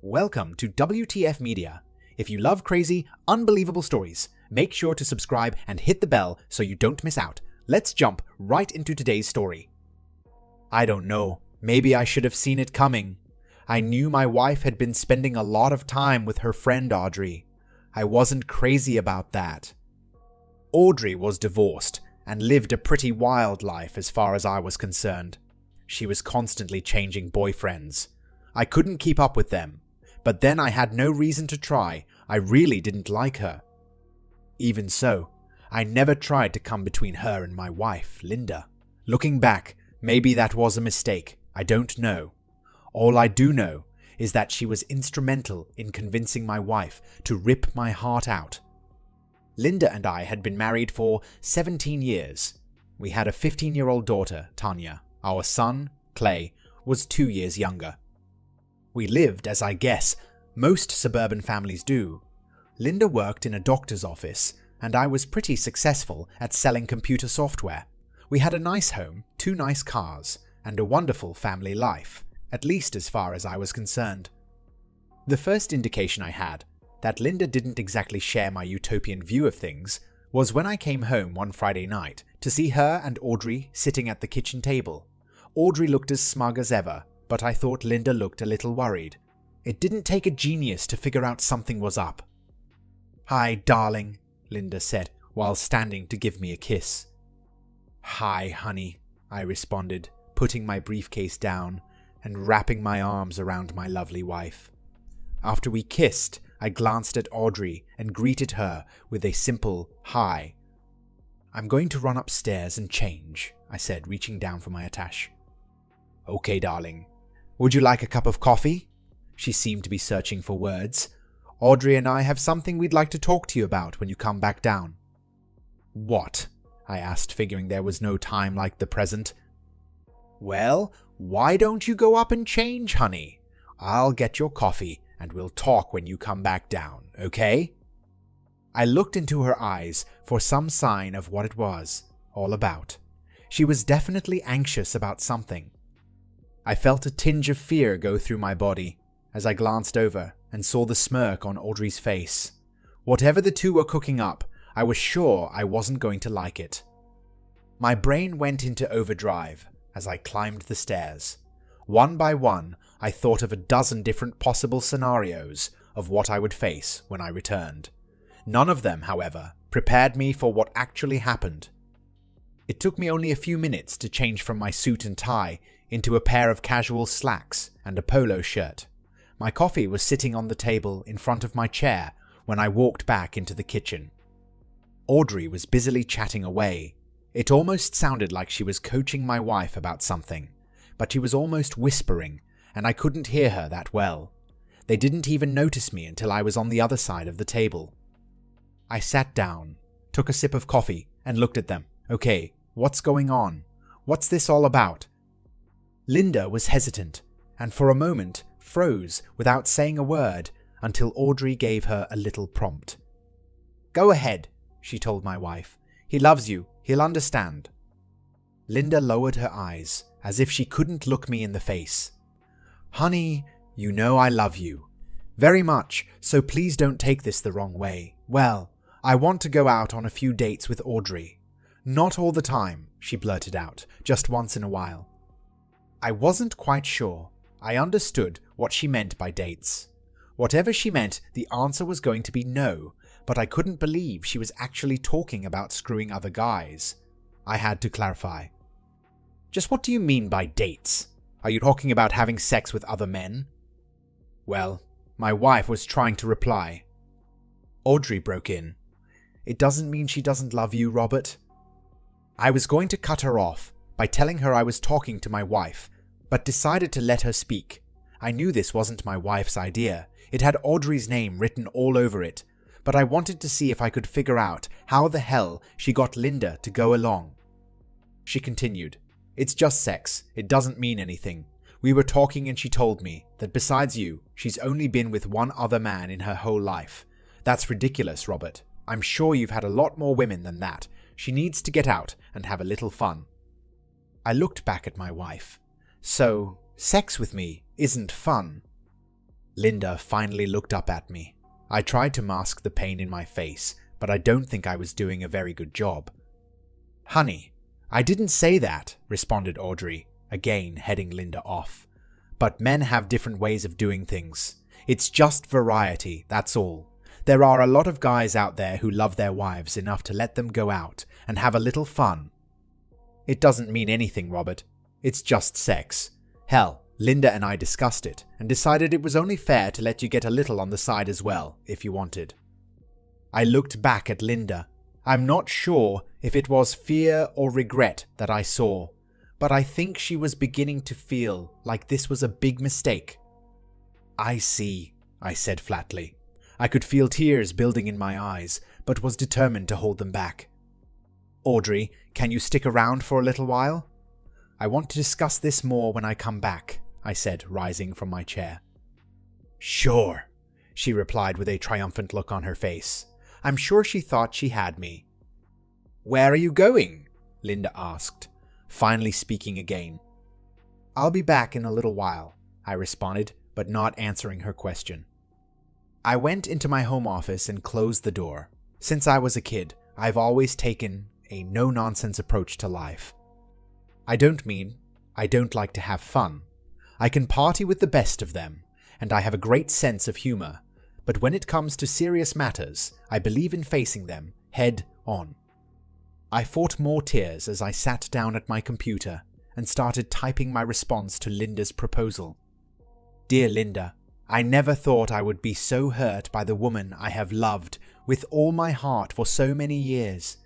Welcome to WTF Media. If you love crazy, unbelievable stories, make sure to subscribe and hit the bell so you don't miss out. Let's jump right into today's story. I don't know, maybe I should have seen it coming. I knew my wife had been spending a lot of time with her friend Audrey. I wasn't crazy about that. Audrey was divorced and lived a pretty wild life as far as I was concerned. She was constantly changing boyfriends. I couldn't keep up with them. But then I had no reason to try. I really didn't like her. Even so, I never tried to come between her and my wife, Linda. Looking back, maybe that was a mistake. I don't know. All I do know is that she was instrumental in convincing my wife to rip my heart out. Linda and I had been married for 17 years. We had a 15-year-old daughter, Tanya. Our son, Clay, was 2 years younger. We lived, as I guess, most suburban families do. Linda worked in a doctor's office, and I was pretty successful at selling computer software. We had a nice home, 2 nice cars, and a wonderful family life, at least as far as I was concerned. The first indication I had that Linda didn't exactly share my utopian view of things was when I came home one Friday night to see her and Audrey sitting at the kitchen table. Audrey looked as smug as ever, but I thought Linda looked a little worried. It didn't take a genius to figure out something was up. "Hi, darling," Linda said, while standing to give me a kiss. "Hi, honey," I responded, putting my briefcase down and wrapping my arms around my lovely wife. After we kissed, I glanced at Audrey and greeted her with a simple hi. "I'm going to run upstairs and change," I said, reaching down for my attache. "Okay, darling. Would you like a cup of coffee?" She seemed to be searching for words. "Audrey and I have something we'd like to talk to you about when you come back down." "What?" I asked, figuring there was no time like the present. "Well, why don't you go up and change, honey? I'll get your coffee and we'll talk when you come back down, okay?" I looked into her eyes for some sign of what it was all about. She was definitely anxious about something. I felt a tinge of fear go through my body as I glanced over and saw the smirk on Audrey's face. Whatever the two were cooking up, I was sure I wasn't going to like it. My brain went into overdrive as I climbed the stairs. One by one, I thought of a dozen different possible scenarios of what I would face when I returned. None of them, however, prepared me for what actually happened. It took me only a few minutes to change from my suit and tie into a pair of casual slacks and a polo shirt. My coffee was sitting on the table in front of my chair when I walked back into the kitchen. Audrey was busily chatting away. It almost sounded like she was coaching my wife about something, but she was almost whispering, and I couldn't hear her that well. They didn't even notice me until I was on the other side of the table. I sat down, took a sip of coffee, and looked at them. Okay, what's going on? What's this all about? Linda was hesitant, and for a moment froze without saying a word until Audrey gave her a little prompt. "Go ahead," she told my wife. "He loves you. He'll understand." Linda lowered her eyes, as if she couldn't look me in the face. "Honey, you know I love you. Very much, so please don't take this the wrong way. Well, I want to go out on a few dates with Audrey. Not all the time," she blurted out, "just once in a while." I wasn't quite sure. I understood what she meant by dates. Whatever she meant, the answer was going to be no, but I couldn't believe she was actually talking about screwing other guys. I had to clarify. "Just what do you mean by dates? Are you talking about having sex with other men?" Well, my wife was trying to reply. Audrey broke in. "It doesn't mean she doesn't love you, Robert." I was going to cut her off by telling her I was talking to my wife, but decided to let her speak. I knew this wasn't my wife's idea. It had Audrey's name written all over it, but I wanted to see if I could figure out how the hell she got Linda to go along. She continued, "It's just sex. It doesn't mean anything. We were talking and she told me that besides you, she's only been with one other man in her whole life. That's ridiculous, Robert. I'm sure you've had a lot more women than that. She needs to get out and have a little fun." I looked back at my wife. "So, sex with me isn't fun?" Linda finally looked up at me. I tried to mask the pain in my face, but I don't think I was doing a very good job. "Honey, I didn't say that," responded Audrey, again heading Linda off. "But men have different ways of doing things. It's just variety, that's all. There are a lot of guys out there who love their wives enough to let them go out and have a little fun." "It doesn't mean anything, Robert. It's just sex. Hell, Linda and I discussed it and decided it was only fair to let you get a little on the side as well, if you wanted." I looked back at Linda. I'm not sure if it was fear or regret that I saw, but I think she was beginning to feel like this was a big mistake. "I see," I said flatly. I could feel tears building in my eyes, but was determined to hold them back. "Audrey, can you stick around for a little while?" "I want to discuss this more when I come back," I said, rising from my chair. "Sure," she replied with a triumphant look on her face. I'm sure she thought she had me. "Where are you going?" Linda asked, finally speaking again. "I'll be back in a little while," I responded, but not answering her question. I went into my home office and closed the door. Since I was a kid, I've always taken a no-nonsense approach to life. I don't mean I don't like to have fun. I can party with the best of them, and I have a great sense of humor. But when it comes to serious matters, I believe in facing them head on. I fought more tears as I sat down at my computer and started typing my response to Linda's proposal. "Dear Linda, I never thought I would be so hurt by the woman I have loved with all my heart for so many years.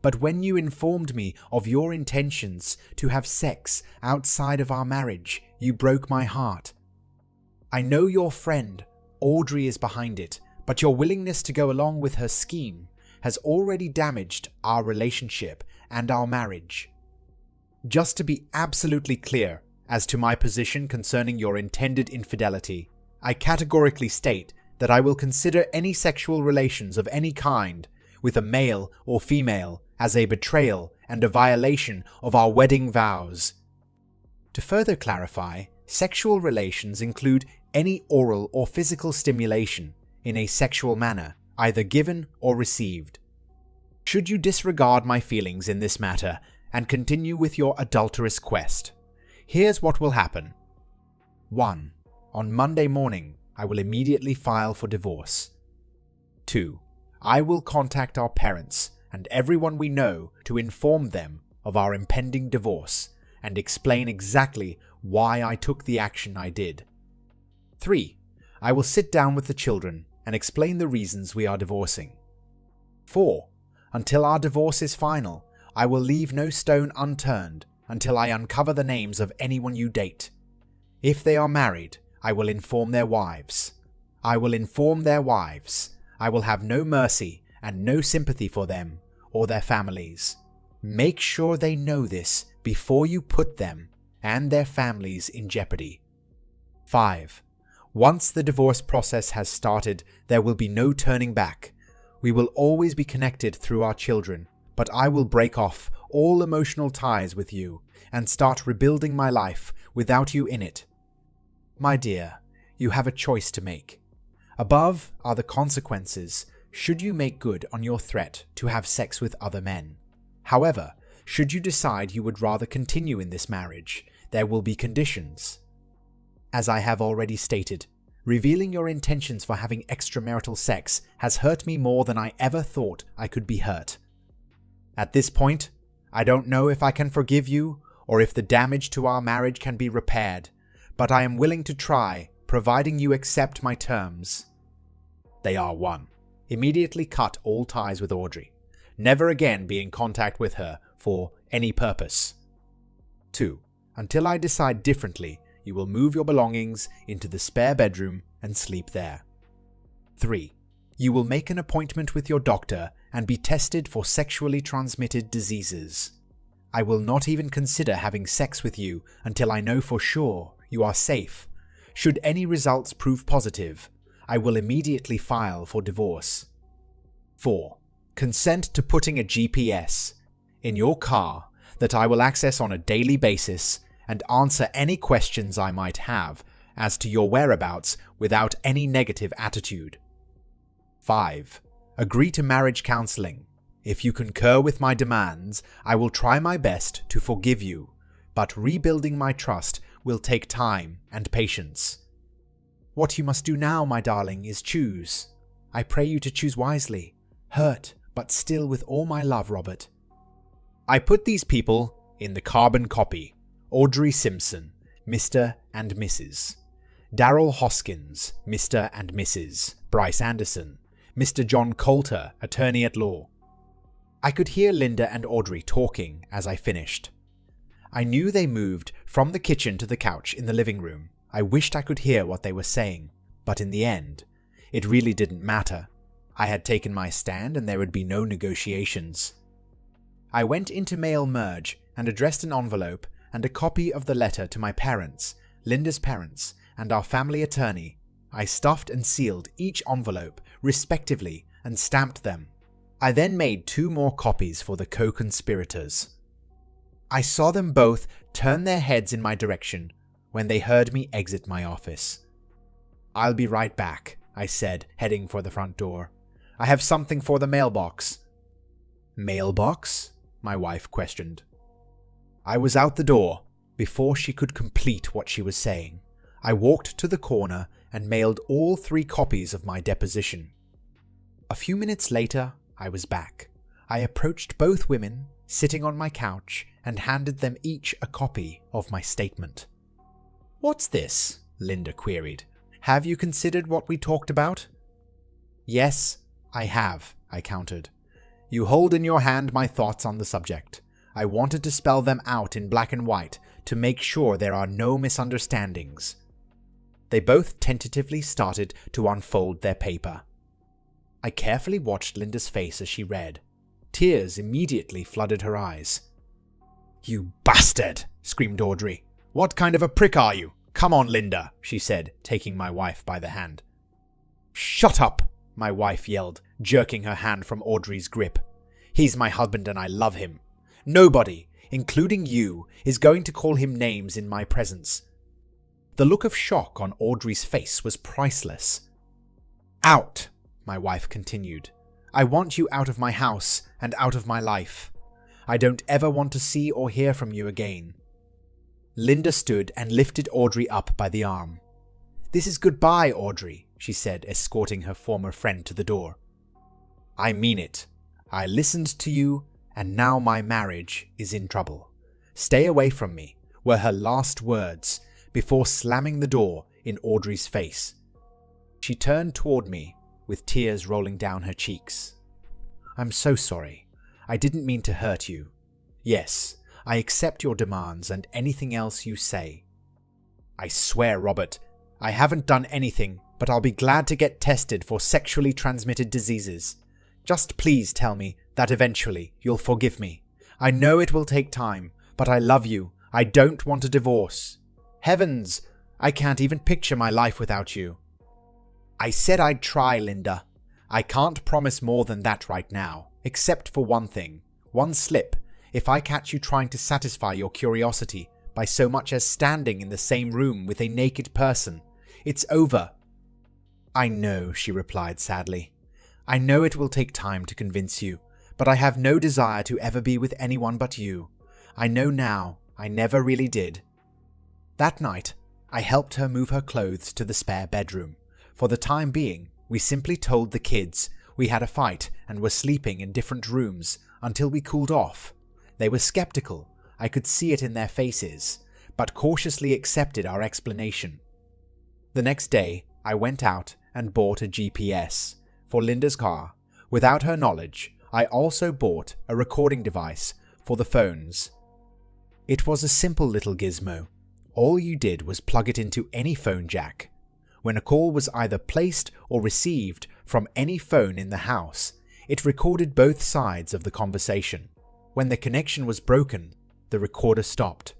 But when you informed me of your intentions to have sex outside of our marriage, you broke my heart. I know your friend, Audrey, is behind it, but your willingness to go along with her scheme has already damaged our relationship and our marriage. Just to be absolutely clear as to my position concerning your intended infidelity, I categorically state that I will consider any sexual relations of any kind with a male or female as a betrayal and a violation of our wedding vows. To further clarify, sexual relations include any oral or physical stimulation in a sexual manner, either given or received. Should you disregard my feelings in this matter and continue with your adulterous quest, here's what will happen. 1. On Monday morning, I will immediately file for divorce. 2. I will contact our parents and everyone we know to inform them of our impending divorce and explain exactly why I took the action I did. 3. I will sit down with the children and explain the reasons we are divorcing. 4. Until our divorce is final, I will leave no stone unturned until I uncover the names of anyone you date. If they are married, I will inform their wives. I will inform their wives. I will have no mercy and no sympathy for them or their families. Make sure they know this before you put them and their families in jeopardy. 5. Once the divorce process has started, there will be no turning back. We will always be connected through our children, but I will break off all emotional ties with you and start rebuilding my life without you in it. My dear, you have a choice to make. Above are the consequences should you make good on your threat to have sex with other men. However, should you decide you would rather continue in this marriage, there will be conditions. As I have already stated, revealing your intentions for having extramarital sex has hurt me more than I ever thought I could be hurt. At this point, I don't know if I can forgive you or if the damage to our marriage can be repaired, but I am willing to try, providing you accept my terms. They are 1. Immediately cut all ties with Audrey. Never again be in contact with her for any purpose. 2. Until I decide differently, you will move your belongings into the spare bedroom and sleep there. 3. You will make an appointment with your doctor and be tested for sexually transmitted diseases. I will not even consider having sex with you until I know for sure you are safe. Should any results prove positive, I will immediately file for divorce. 4. Consent to putting a GPS in your car that I will access on a daily basis and answer any questions I might have as to your whereabouts without any negative attitude. 5. Agree to marriage counseling. If you concur with my demands, I will try my best to forgive you, but rebuilding my trust will take time and patience. What you must do now, my darling, is choose. I pray you to choose wisely. Hurt, but still with all my love, Robert. I put these people in the carbon copy. Audrey Simpson, Mr. and Mrs. Darrell Hoskins, Mr. and Mrs. Bryce Anderson, Mr. John Coulter, attorney at law. I could hear Linda and Audrey talking as I finished. I knew they moved from the kitchen to the couch in the living room. I wished I could hear what they were saying, but in the end, it really didn't matter. I had taken my stand and there would be no negotiations. I went into Mail Merge and addressed an envelope and a copy of the letter to my parents, Linda's parents, and our family attorney. I stuffed and sealed each envelope, respectively, and stamped them. I then made 2 more copies for the co-conspirators. I saw them both turn their heads in my direction when they heard me exit my office. "I'll be right back," I said, heading for the front door. "I have something for the mailbox." "Mailbox?" my wife questioned. I was out the door before she could complete what she was saying. I walked to the corner and mailed all 3 copies of my deposition. A few minutes later, I was back. I approached both women, sitting on my couch, and handed them each a copy of my statement. "What's this?" Linda queried. "Have you considered what we talked about?" "Yes, I have," I countered. "You hold in your hand my thoughts on the subject. I wanted to spell them out in black and white to make sure there are no misunderstandings." They both tentatively started to unfold their paper. I carefully watched Linda's face as she read. Tears immediately flooded her eyes. "You bastard!" screamed Audrey. "What kind of a prick are you? Come on, Linda," she said, taking my wife by the hand. "Shut up!" my wife yelled, jerking her hand from Audrey's grip. "He's my husband and I love him. Nobody, including you, is going to call him names in my presence." The look of shock on Audrey's face was priceless. "Out!" my wife continued. "I want you out of my house and out of my life. I don't ever want to see or hear from you again." Linda stood and lifted Audrey up by the arm. "This is goodbye, Audrey," she said, escorting her former friend to the door. "I mean it. I listened to you, and now my marriage is in trouble. Stay away from me," were her last words, before slamming the door in Audrey's face. She turned toward me, with tears rolling down her cheeks. "I'm so sorry. I didn't mean to hurt you. Yes, I accept your demands and anything else you say." "I swear, Robert, I haven't done anything, but I'll be glad to get tested for sexually transmitted diseases. Just please tell me that eventually you'll forgive me. I know it will take time, but I love you. I don't want a divorce. Heavens, I can't even picture my life without you." "I said I'd try, Linda. I can't promise more than that right now, except for one thing. One slip, if I catch you trying to satisfy your curiosity by so much as standing in the same room with a naked person, it's over." "I know," she replied sadly. "I know it will take time to convince you, but I have no desire to ever be with anyone but you. I know now, I never really did." That night, I helped her move her clothes to the spare bedroom. For the time being, we simply told the kids we had a fight and were sleeping in different rooms until we cooled off. They were skeptical, I could see it in their faces, but cautiously accepted our explanation. The next day, I went out and bought a GPS for Linda's car. Without her knowledge, I also bought a recording device for the phones. It was a simple little gizmo. All you did was plug it into any phone jack. When a call was either placed or received from any phone in the house, it recorded both sides of the conversation. When the connection was broken, the recorder stopped.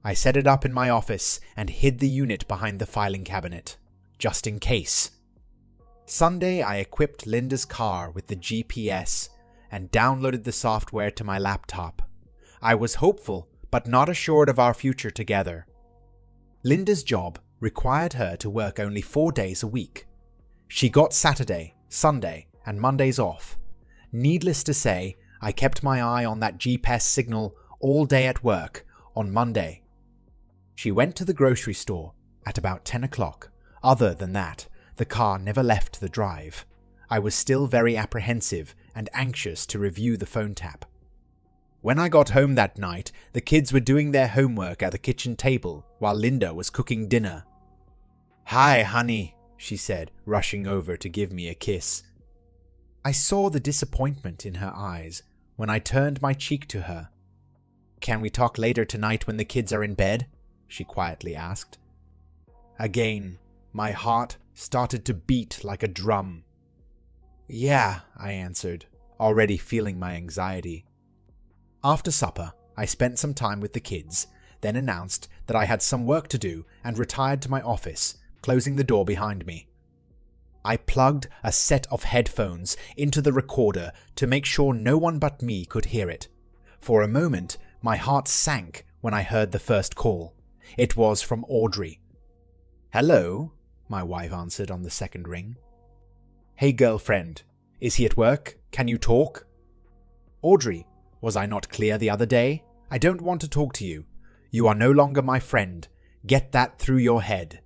I set it up in my office and hid the unit behind the filing cabinet, just in case. Sunday, I equipped Linda's car with the GPS and downloaded the software to my laptop. I was hopeful, but not assured of our future together. Linda's job required her to work only 4 days a week. She got Saturday, Sunday, and Mondays off. Needless to say, I kept my eye on that GPS signal all day at work on Monday. She went to the grocery store at about 10 o'clock. Other than that, the car never left the drive. I was still very apprehensive and anxious to review the phone tap. When I got home that night, the kids were doing their homework at the kitchen table while Linda was cooking dinner. "Hi, honey," she said, rushing over to give me a kiss. I saw the disappointment in her eyes when I turned my cheek to her. "Can we talk later tonight when the kids are in bed?" she quietly asked. Again, my heart started to beat like a drum. "Yeah," I answered, already feeling my anxiety. After supper, I spent some time with the kids, then announced that I had some work to do and retired to my office, closing the door behind me. I plugged a set of headphones into the recorder to make sure no one but me could hear it. For a moment, my heart sank when I heard the first call. It was from Audrey. "Hello," my wife answered on the second ring. "Hey girlfriend, is he at work? Can you talk?" "Audrey, was I not clear the other day? I don't want to talk to you. You are no longer my friend. Get that through your head."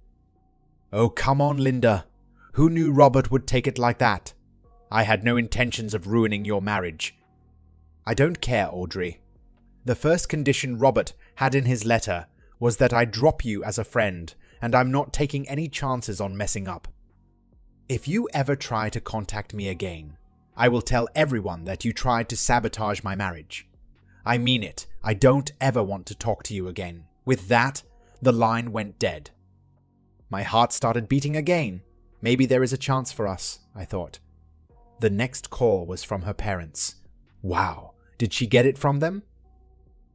"Oh, come on, Linda. Who knew Robert would take it like that? I had no intentions of ruining your marriage." "I don't care, Audrey. The first condition Robert had in his letter was that I drop you as a friend, and I'm not taking any chances on messing up. If you ever try to contact me again, I will tell everyone that you tried to sabotage my marriage. I mean it. I don't ever want to talk to you again." With that, the line went dead. My heart started beating again. Maybe there is a chance for us, I thought. The next call was from her parents. Wow, did she get it from them?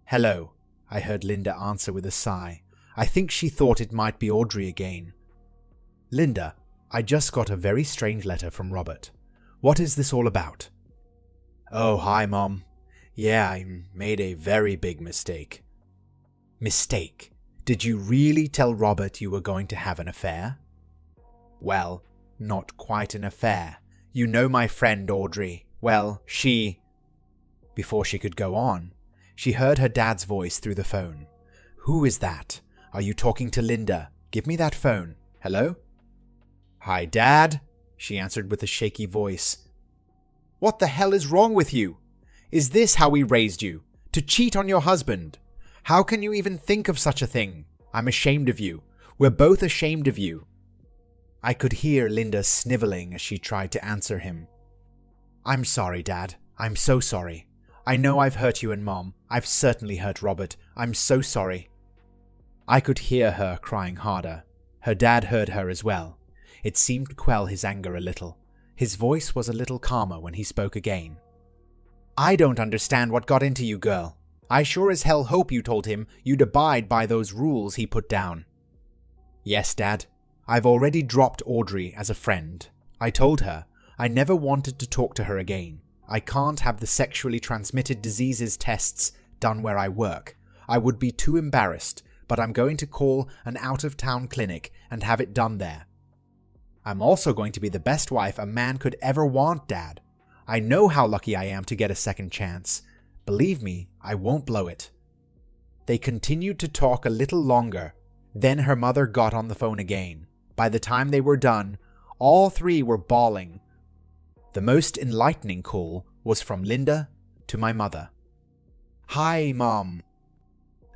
"Hello," I heard Linda answer with a sigh. I think she thought it might be Audrey again. "Linda, I just got a very strange letter from Robert. What is this all about?" "Oh, hi, Mom. Yeah, I made a very big mistake." "Mistake? Did you really tell Robert you were going to have an affair?" "Well, not quite an affair. You know my friend Audrey. Well, she..." Before she could go on, she heard her dad's voice through the phone. "Who is that? Are you talking to Linda? Give me that phone. Hello?" "Hi, Dad," she answered with a shaky voice. "What the hell is wrong with you? Is this how we raised you? To cheat on your husband? How can you even think of such a thing? I'm ashamed of you. We're both ashamed of you." I could hear Linda sniveling as she tried to answer him. "I'm sorry, Dad. I'm so sorry. I know I've hurt you and Mom. I've certainly hurt Robert. I'm so sorry." I could hear her crying harder. Her dad heard her as well. It seemed to quell his anger a little. His voice was a little calmer when he spoke again. "I don't understand what got into you, girl. I sure as hell hope you told him you'd abide by those rules he put down." "Yes, Dad. I've already dropped Audrey as a friend. I told her I never wanted to talk to her again. I can't have the sexually transmitted diseases tests done where I work. I would be too embarrassed, but I'm going to call an out-of-town clinic and have it done there. I'm also going to be the best wife a man could ever want, Dad. I know how lucky I am to get a second chance. Believe me, I won't blow it." They continued to talk a little longer. Then her mother got on the phone again. By the time they were done, all three were bawling. The most enlightening call was from Linda to my mother. "Hi, Mom."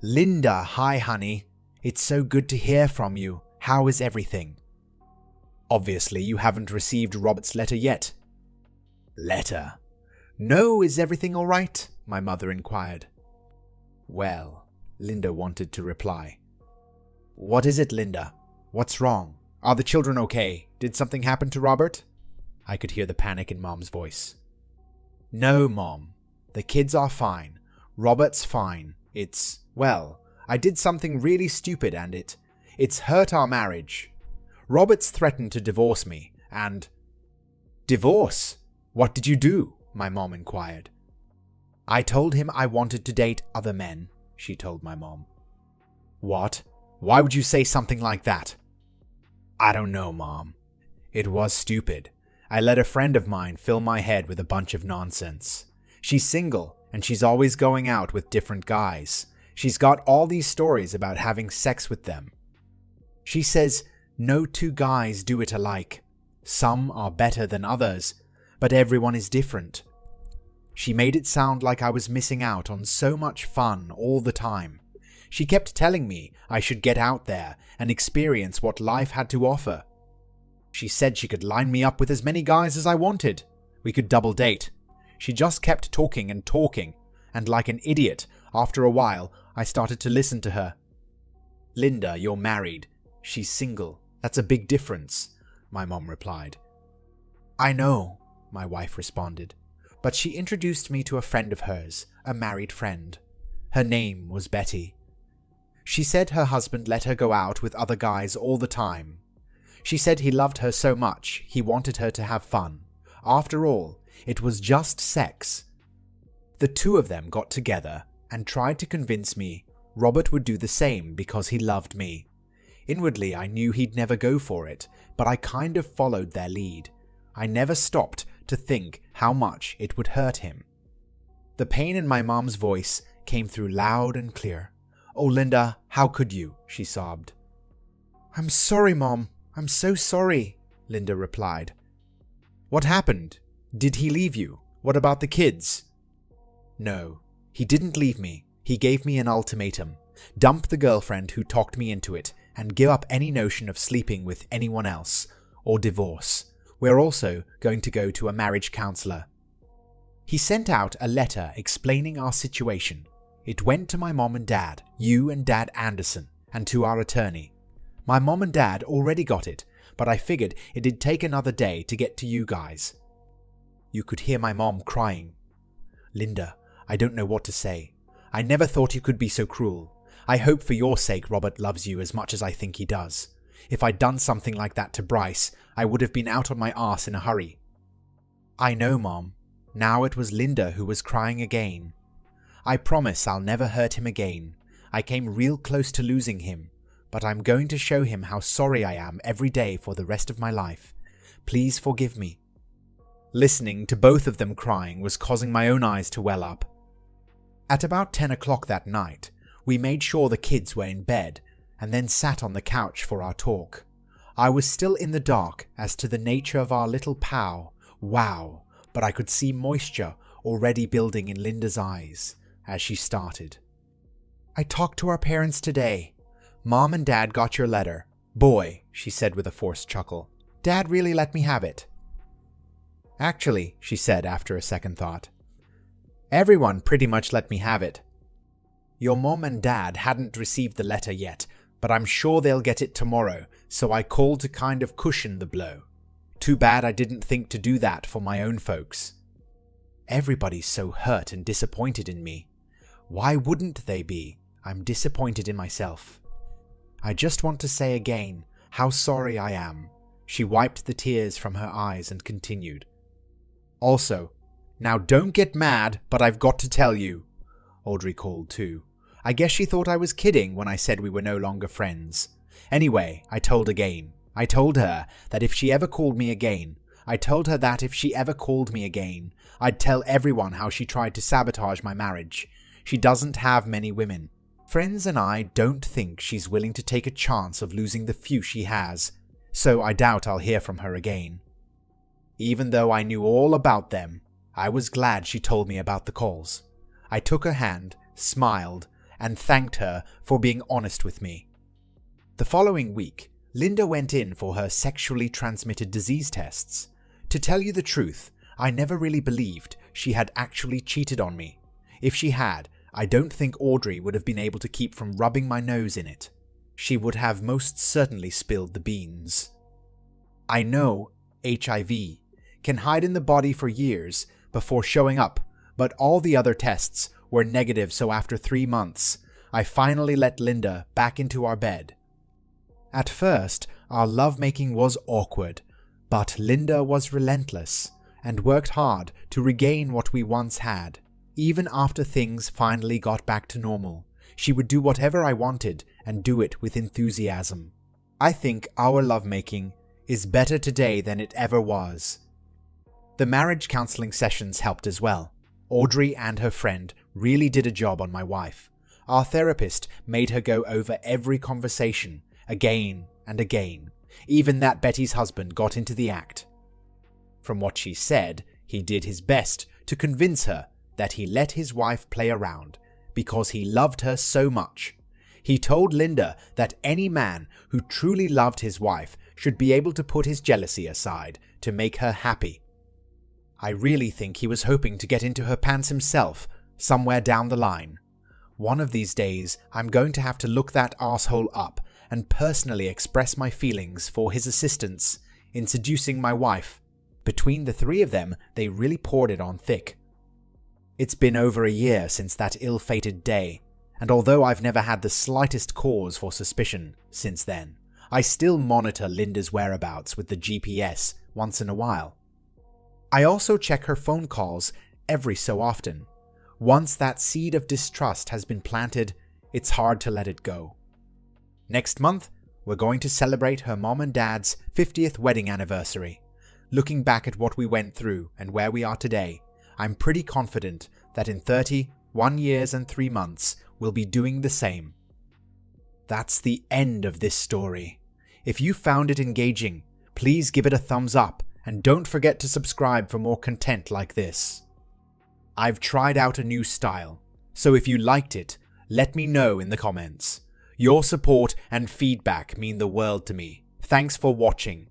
"Linda, hi, honey. It's so good to hear from you. How is everything?" "Obviously, you haven't received Robert's letter yet." "Letter? No, is everything all right?" my mother inquired. "Well," Linda wanted to reply. "What is it, Linda? What's wrong? Are the children okay? Did something happen to Robert?" I could hear the panic in Mom's voice. "No, Mom. The kids are fine. Robert's fine. Well, I did something really stupid and it's hurt our marriage. Robert's threatened to divorce me and..." "Divorce? What did you do?" my mom inquired. "I told him I wanted to date other men," she told my mom. "What? Why would you say something like that?" I don't know, Mom. It was stupid. I let a friend of mine fill my head with a bunch of nonsense. She's single, and she's always going out with different guys. She's got all these stories about having sex with them. She says no two guys do it alike. Some are better than others, but everyone is different. She made it sound like I was missing out on so much fun all the time. She kept telling me I should get out there and experience what life had to offer. She said she could line me up with as many guys as I wanted. We could double date. She just kept talking, and like an idiot, after a while, I started to listen to her. Linda, you're married. She's single. That's a big difference, my mom replied. I know, my wife responded, but she introduced me to a friend of hers, a married friend. Her name was Betty. She said her husband let her go out with other guys all the time. She said he loved her so much he wanted her to have fun. After all, it was just sex. The two of them got together and tried to convince me Robert would do the same because he loved me. Inwardly, I knew he'd never go for it, but I kind of followed their lead. I never stopped to think how much it would hurt him. The pain in my mom's voice came through loud and clear. Oh, Linda, how could you? She sobbed. I'm sorry, Mom. I'm so sorry, Linda replied. What happened? Did he leave you? What about the kids? No, he didn't leave me. He gave me an ultimatum. Dump the girlfriend who talked me into it and give up any notion of sleeping with anyone else, or divorce. We're also going to go to a marriage counselor. He sent out a letter explaining our situation. It went to my mom and dad, you and Dad Anderson, and to our attorney. My mom and dad already got it, but I figured it'd take another day to get to you guys. You could hear my mom crying. Linda, I don't know what to say. I never thought you could be so cruel. I hope for your sake Robert loves you as much as I think he does. If I'd done something like that to Bryce, I would have been out on my arse in a hurry. I know, Mom. Now it was Linda who was crying again. I promise I'll never hurt him again. I came real close to losing him, but I'm going to show him how sorry I am every day for the rest of my life. Please forgive me. Listening to both of them crying was causing my own eyes to well up. At about 10 o'clock that night, we made sure the kids were in bed and then sat on the couch for our talk. I was still in the dark as to the nature of our little pow, wow, but I could see moisture already building in Linda's eyes as she started. I talked to our parents today. Mom and Dad got your letter. Boy, she said with a forced chuckle. Dad really let me have it. Actually, she said after a second thought, everyone pretty much let me have it. Your mom and dad hadn't received the letter yet, but I'm sure they'll get it tomorrow, so I called to kind of cushion the blow. Too bad I didn't think to do that for my own folks. Everybody's so hurt and disappointed in me. Why wouldn't they be? I'm disappointed in myself. I just want to say again how sorry I am. She wiped the tears from her eyes and continued. Also, now don't get mad, but I've got to tell you. Audrey called too. I guess she thought I was kidding when I said we were no longer friends. Anyway, I told her that if she ever called me again, I'd tell everyone how she tried to sabotage my marriage. She doesn't have many women. Friends and I don't think she's willing to take a chance of losing the few she has, so I doubt I'll hear from her again. Even though I knew all about them, I was glad she told me about the calls. I took her hand, smiled, and thanked her for being honest with me. The following week, Linda went in for her sexually transmitted disease tests. To tell you the truth, I never really believed she had actually cheated on me. If she had, I don't think Audrey would have been able to keep from rubbing my nose in it. She would have most certainly spilled the beans. I know HIV can hide in the body for years before showing up, but all the other tests were negative, so after 3 months, I finally let Linda back into our bed. At first, our lovemaking was awkward, but Linda was relentless and worked hard to regain what we once had. Even after things finally got back to normal, she would do whatever I wanted and do it with enthusiasm. I think our lovemaking is better today than it ever was. The marriage counseling sessions helped as well. Audrey and her friend really did a job on my wife. Our therapist made her go over every conversation again and again, even that Betty's husband got into the act. From what she said, he did his best to convince her that he let his wife play around because he loved her so much. He told Linda that any man who truly loved his wife should be able to put his jealousy aside to make her happy. I really think he was hoping to get into her pants himself somewhere down the line. One of these days, I'm going to have to look that asshole up and personally express my feelings for his assistance in seducing my wife. Between the three of them, they really poured it on thick. It's been over a year since that ill-fated day, and although I've never had the slightest cause for suspicion since then, I still monitor Linda's whereabouts with the GPS once in a while. I also check her phone calls every so often. Once that seed of distrust has been planted, it's hard to let it go. Next month, we're going to celebrate her mom and dad's 50th wedding anniversary. Looking back at what we went through and where we are today, I'm pretty confident that in 31 years and 3 months, we'll be doing the same. That's the end of this story. If you found it engaging, please give it a thumbs up and don't forget to subscribe for more content like this. I've tried out a new style, so if you liked it, let me know in the comments. Your support and feedback mean the world to me. Thanks for watching.